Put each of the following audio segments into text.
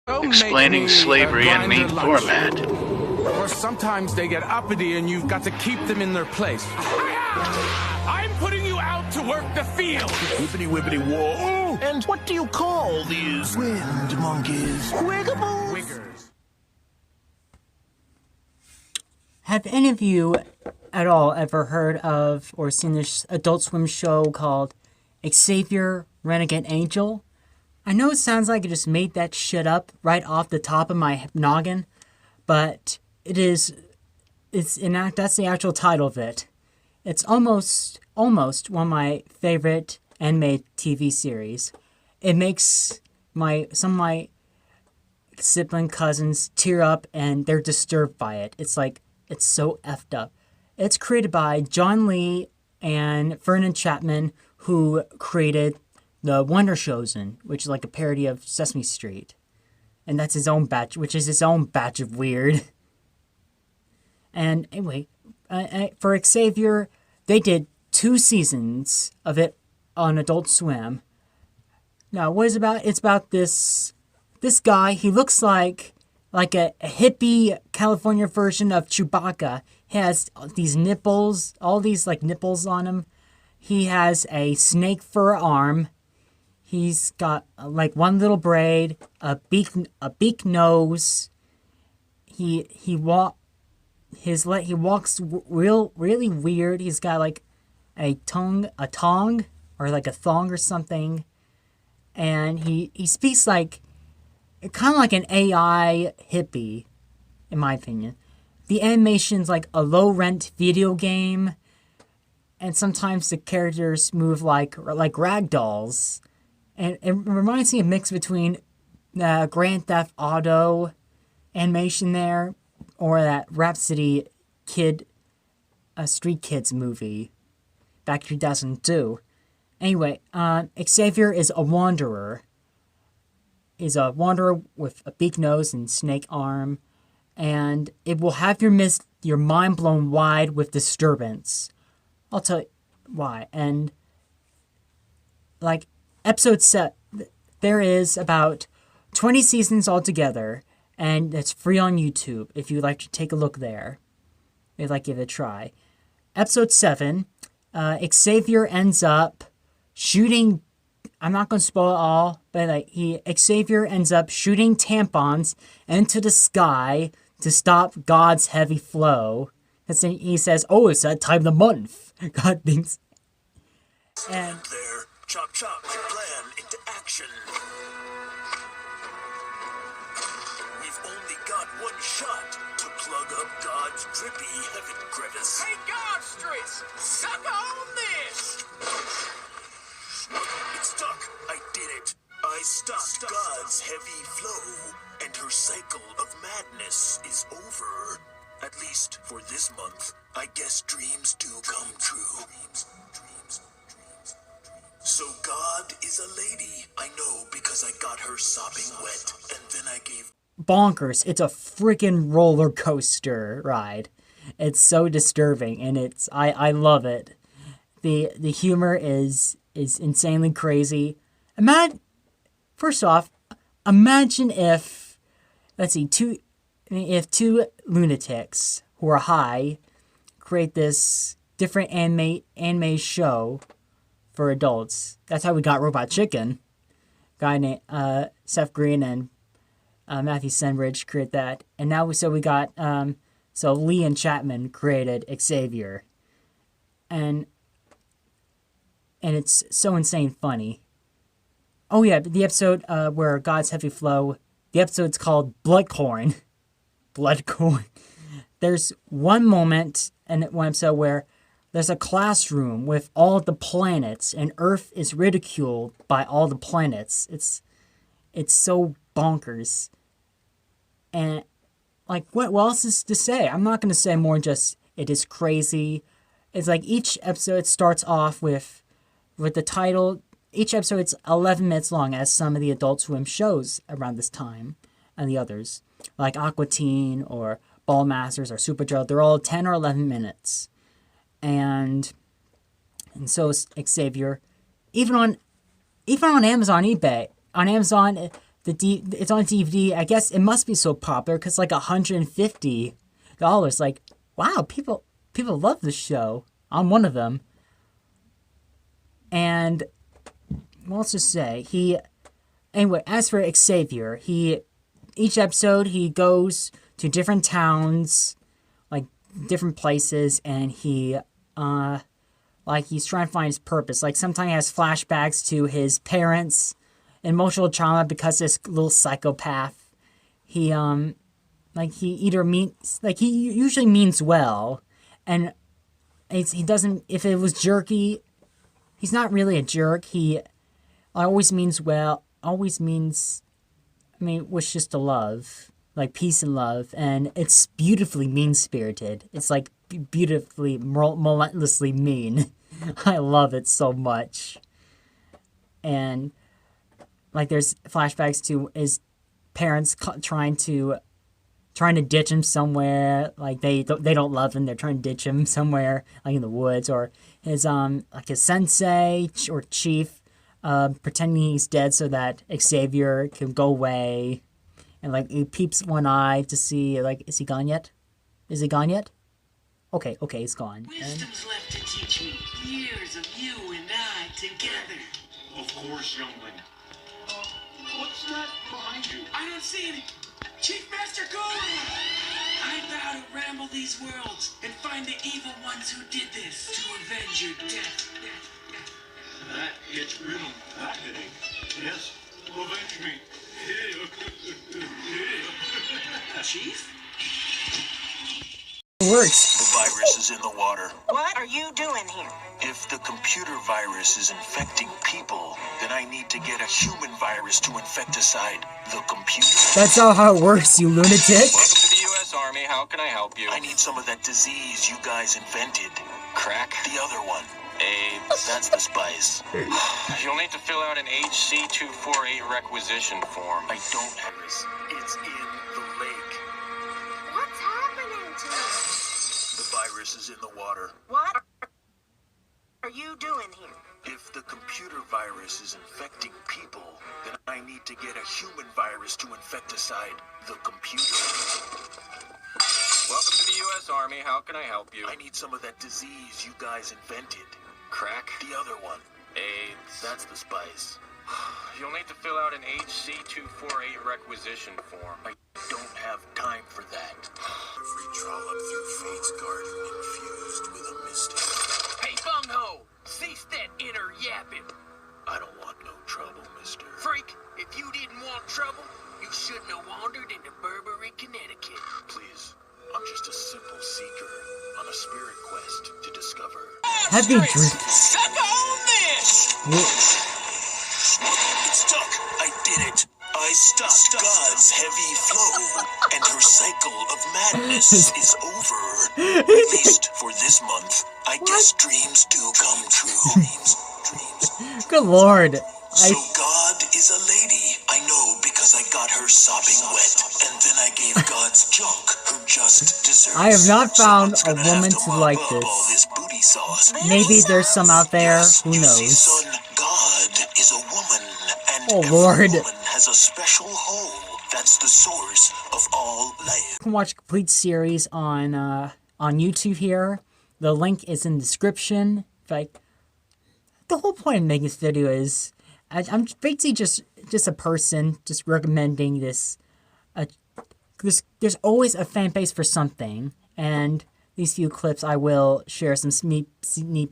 explaining slavery in mean format. Or sometimes they get uppity and you've got to keep them in their place. I'm putting you out to work the field. Whippity whippity whoa. And what do you call these wind monkeys? Wiggables? Wiggers. Have any of you at all ever heard of or seen this Adult Swim show called Xavier Renegade Angel? I know it sounds like I just made that shit up right off the top of my noggin, but that's the actual title of it. It's almost one of my favorite anime TV series. It makes some of my sibling cousins tear up and they're disturbed by it. It's so effed up. It's created by John Lee and Vernon Chapman, who created the Wonder Showzen, which is like a parody of Sesame Street. And that's his own batch, which is his own batch of weird. And anyway, for Xavier, they did 2 seasons of it on Adult Swim. Now, what is it about? It's about this guy. He looks like a hippie California version of Chewbacca. He has these nipples, all these like nipples on him. He has a snake fur arm. He's got like one little braid, a beak nose. He walks really weird. He's got like a tongue or like a thong or something, and he speaks like kind of like an AI hippie, in my opinion. The animation's like a low-rent video game, and sometimes the characters move like rag dolls. And it reminds me of a mix between Grand Theft Auto animation there, or that Rhapsody Street Kids movie back in 2002. Anyway, Xavier is a wanderer. He's a wanderer with a beak nose and snake arm, and it will have your mind blown wide with disturbance. I'll tell you why. And like episode set, there is about 20 seasons altogether, and it's free on YouTube if you'd like to take a look there. If you'd like to give it a try. Episode 7, Xavier ends up shooting. I'm not going to spoil it all, but Xavier ends up shooting tampons into the sky to stop God's heavy flow. And then he says, "Oh, it's that time of the month." God thinks. And there, chop chop my plan into action. We've only got one shot to plug up God's drippy heaven crevice. Hey, God Streets, suck on this! It's stuck. I did it. I stopped God's heavy flow, and her cycle of madness is over. At least for this month. I guess dreams do come true. Dreams. So God is a lady. I know because I got her sopping wet, and then I gave... Bonkers. It's a freaking roller coaster ride. It's so disturbing, and I love it. The humor is insanely crazy. First off, imagine if, two lunatics who are high create this different anime show for adults. That's how we got Robot Chicken. Guy named Seth Green and Matthew Senbridge created that, and now we got Lee and Chapman created Xavier, and it's so insane funny. Oh yeah, the episode where God's heavy flow. The episode's called Bloodcorn. Bloodcorn. There's one moment in one episode where there's a classroom with all the planets, and Earth is ridiculed by all the planets. It's so bonkers. And like, what else is to say? I'm not going to say more than just it is crazy. It's like each episode starts off with the title. Each episode's 11 minutes long, as some of the Adult Swim shows around this time, and the others, like Aqua Teen or Ball Masters or Superdrill, they're all 10 or 11 minutes. And so is Xavier. Even on Amazon, eBay. On Amazon, it's on DVD. I guess it must be so popular because like $150. Like, wow, people love this show. I'm one of them. And what else to say? Anyway, as for Xavier, each episode he goes to different towns, like different places, and he's trying to find his purpose. Like sometimes he has flashbacks to his parents, emotional trauma because this little psychopath. He usually means well, and he doesn't. If it was jerky, he's not really a jerk. He always means well. Wishes to love, like peace and love, and it's beautifully mean-spirited. It's like beautifully, relentlessly mean. I love it so much. And like there's flashbacks to his parents trying to ditch him somewhere. Like they don't love him. They're trying to ditch him somewhere, like in the woods, or his like his sensei or chief pretending he's dead so that Xavier can go away, and like he peeps one eye to see like is he gone yet? Is he gone yet? Okay, he's gone. Wisdom's left to teach me. Years of you and I together. Of course, youngling. What's that behind you? I don't see any. Chief Master Golem! I vow to ramble these worlds and find the evil ones who did this. To avenge your death. That gets rid of that headache. Yes, avenge me. Chief? It works. The virus is in the water. What are you doing here? If the computer virus is infecting people, then I need to get a human virus to infecticide the computer. That's not how it works, you lunatic. Welcome to the U.S. Army. How can I help you? I need some of that disease you guys invented. Crack? The other one. AIDS. That's the spice. You'll need to fill out an HC248 requisition form. I don't have this. It's in the lake. What's happening to us? The virus is in the water. What are you doing here? If the computer virus is infecting people, then I need to get a human virus to infecticide the computer. Welcome to the U.S. Army. How can I help you? I need some of that disease you guys invented. Crack? The other one. AIDS. That's the spice. You'll need to fill out an HC248 requisition form. I don't have time for that. Every trollop through fate's garden infused with a mystic. Hey, Bungho! Cease that inner yapping. I don't want no trouble, mister. Freak, if you didn't want trouble, you shouldn't have wandered into Burberry, Connecticut. Please, I'm just a simple seeker on a spirit quest to discover. Heavy drink. Suck on this! It's stuck! I did it! I stopped God's heavy flow, and her cycle of madness is over. At least for this month. I guess dreams do come true. Dreams. Good lord. So God is a lady. I know because I got her sopping wet, and then I gave God's junk her just desserts. I have not found a woman to like All this. this booty sauce. Maybe there's some out there. Who You see, knows? son, God is a woman, and Oh, every Lord. woman has a special hole. That's the source of all life. You can watch a complete series on YouTube here. The link is in the description. Like, the whole point of making this video is I'm basically just a person just recommending this. There's always a fan base for something, and these few clips I will share some sneak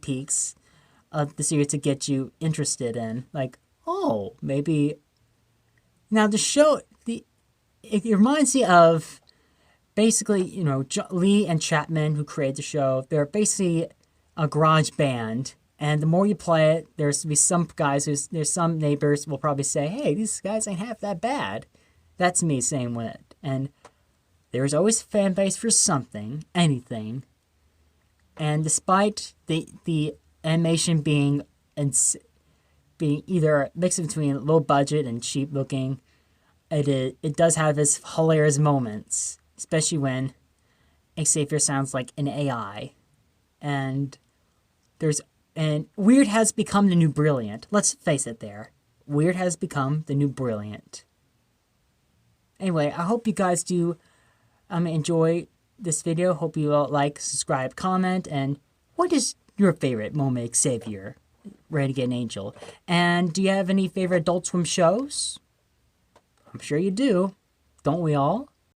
peeks of the series to get you interested in. Like, oh, maybe now the show it reminds me of basically, you know, Lee and Chapman, who created the show. They're basically a garage band. And the more you play it, there's be some guys there's some neighbors will probably say, hey, these guys ain't half that bad. That's me saying it. And there's always a fan base for something, anything. And despite the animation being either a mix between low budget and cheap looking, it does have its hilarious moments, especially when Xavier sounds like an AI. And weird has become the new brilliant. Let's face it there. Weird has become the new brilliant. Anyway, I hope you guys do enjoy this video. Hope you all like, subscribe, comment, and what is your favorite moment, Xavier Renegade Angel? And do you have any favorite Adult Swim shows? I'm sure you do. Don't we all?